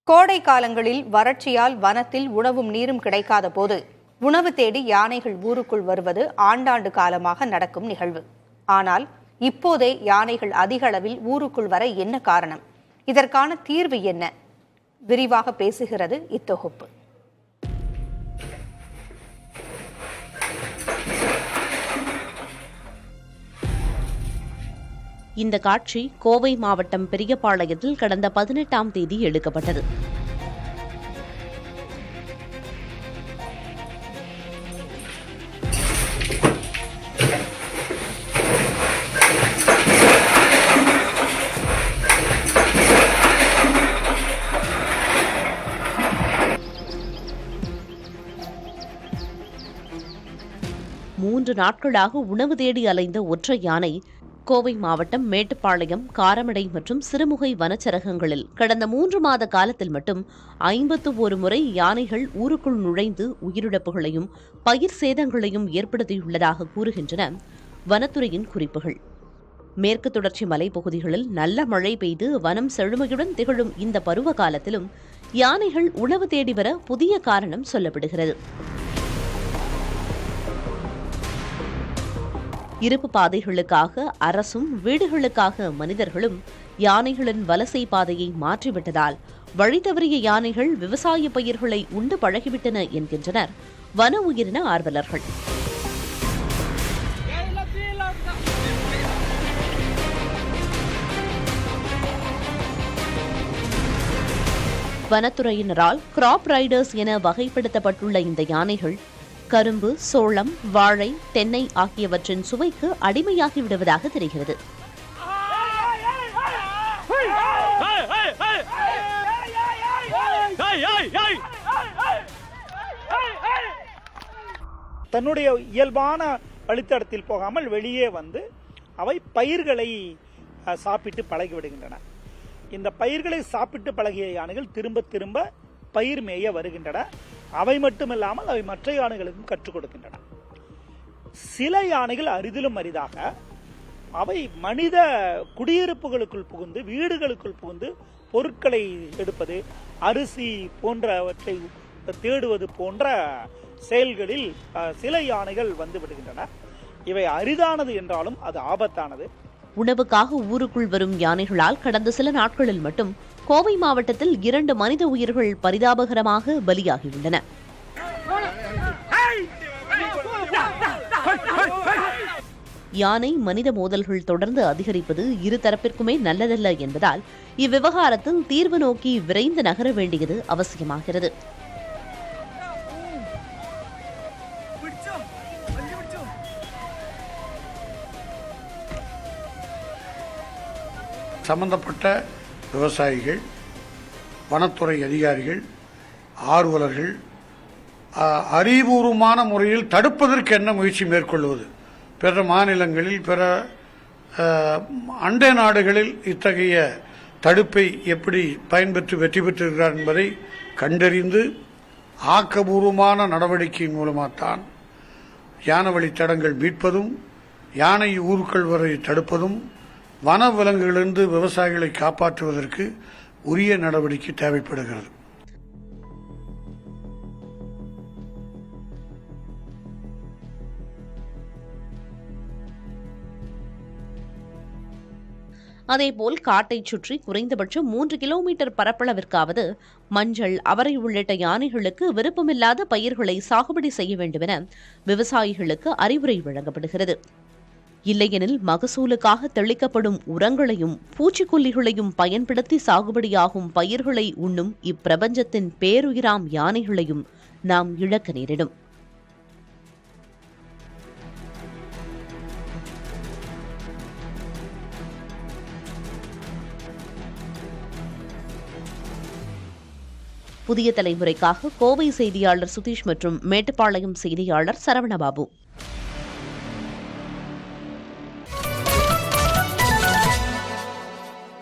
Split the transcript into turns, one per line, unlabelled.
கோடை காலங்களில் வறட்சியால் வனத்தில் உணவும் நீரும் கிடைக்காத போது உணவு தேடி யானைகள் ஊருக்குள் வருவது ஆண்டாண்டு காலமாக நடக்கும் நிகழ்வு. ஆனால் இப்போதே யானைகள் அதிக அளவில் ஊருக்குள் வர என்ன காரணம்? இதற்கான தீர்வு என்ன? விரிவாக பேசுகிறது இத்தொகுப்பு.
இந்த காட்சி கோவை மாவட்டம் பெரியபாளையத்தில் கடந்த 18ஆம் தேதி எடுக்கப்பட்டது. மூன்று நாட்களாக உணவு தேடி அலைந்த ஒற்றை யானை கோவை மாவட்டம் மேட்டுப்பாளையம், காரமடை மற்றும் சிறுமுகை வனச்சரகங்களில் கடந்த 3 மாத காலத்தில் மட்டும் 51 முறை யானைகள் ஊருக்குள் நுழைந்து உயிரிழப்புகளையும் பயிர் சேதங்களையும் ஏற்படுத்தியுள்ளதாக கூறுகின்றன வனத்துறையின் குறிப்புகள். மேற்கு தொடர்ச்சி மலைப்பகுதிகளில் நல்ல மழை பெய்து வனம் செழுமையுடன் திகழும் இந்த பருவ காலத்திலும் யானைகள் உணவு தேடி வர புதிய காரணம் சொல்லப்படுகிறது. இருப்பு பாதைகளுக்காக அரசும் வீடுகளுக்காக மனிதர்களும் யானைகளின் வலசை பாதையை மாற்றிவிட்டதால் வழி தவறிய யானைகள் விவசாய பயிர்களை உண்டு பழகிவிட்டன என்கின்றனர் வன உயிரின ஆர்வலர்கள். வனத்துறையினரால் கிராப் ரைடர்ஸ் என வகைப்படுத்தப்பட்டுள்ள இந்த யானைகள் கரும்பு, சோளம், வாழை, தென்னை ஆகியவற்றின் சுவைக்கு அடிமையாகி விடுவதாக தெரிகிறது.
தன்னுடைய இயல்பான வழித்தடத்தில் போகாமல் வெளியே வந்து அவை பயிர்களை சாப்பிட்டு பழகிவிடுகின்றன. இந்த பயிர்களை சாப்பிட்டு பழகிய யானைகள் திரும்ப திரும்ப பயிர் மேய வருகின்றன. அவை மட்டுமில்லாமல் அவை மற்ற யானைகளுக்கும் கற்றுக் கொடுக்கின்றன. சில யானைகள் அரிதிலும் அரிதாக அவை மனித குடியிருப்புகளுக்குள் புகுந்து வீடுகளுக்குள் புகுந்து பொருட்களை எடுப்பது, அரிசி போன்றவற்றை தேடுவது போன்ற செயல்களில் சில யானைகள் வந்து விடுகின்றன. இவை அரிதானது என்றாலும் அது ஆபத்தானது.
உணவுக்காக ஊருக்குள் வரும் யானைகளால் கடந்த சில நாட்களில் மட்டும் கோவை மாவட்டத்தில் 2 மனித உயிர்கள் பரிதாபகரமாக பலியாகியுள்ளன. யானை மனித மோதல்கள் தொடர்ந்து அதிகரிப்பது இருதரப்பிற்குமே நல்லதல்ல என்பதால் இவ்விவகாரத்தில் தீர்வு நோக்கி விரைந்து நகர வேண்டியது அவசியமாகிறது.
சம்பந்தப்பட்ட விவசாயிகள், வனத்துறை அதிகாரிகள், ஆர்வலர்கள் அறிவுபூர்வமான முறையில் தடுப்பதற்கு என்ன முயற்சி மேற்கொள்வது, பிற மாநிலங்களில் பிற அண்டை நாடுகளில் இத்தகைய தடுப்பை எப்படி பயன்பெற்று வெற்றி பெற்றிருக்கிறார் என்பதை கண்டறிந்து ஆக்கபூர்வமான நடவடிக்கையின் மூலமாகத்தான் யானை வழித்தடங்கள் மீட்பதும் யானை ஊருக்குள் வரை தடுப்பதும் வன விலங்குகளிலிருந்து விவசாயிகளை காப்பாற்றுவதற்கு உரிய நடவடிக்கை தேவைப்படுகிறது.
அதேபோல் காட்டைச் சுற்றி குறைந்தபட்சம் 3 கிலோமீட்டர் பரப்பளவிற்காவது மஞ்சள், அவரை உள்ளிட்ட யானைகளுக்கு விருப்பமில்லாத பயிர்களை சாகுபடி செய்ய வேண்டும் என விவசாயிகளுக்கு அறிவுரை வழங்கப்படுகிறது. இல்லையெனில் மகசூலுக்காக தெளிக்கப்படும் உரங்களையும் பூச்சிக்கொல்லிகளையும் பயன்படுத்தி சாகுபடியாகும் பயிர்களை உண்ணும் இப்பிரபஞ்சத்தின் பேருயிராம் யானைகளையும் நாம் இழக்க நேரிடும். புதிய தலைமுறைக்காக கோவை செய்தியாளர் சுதீஷ் மற்றும் மேட்டுப்பாளையம் செய்தியாளர் சரவணபாபு.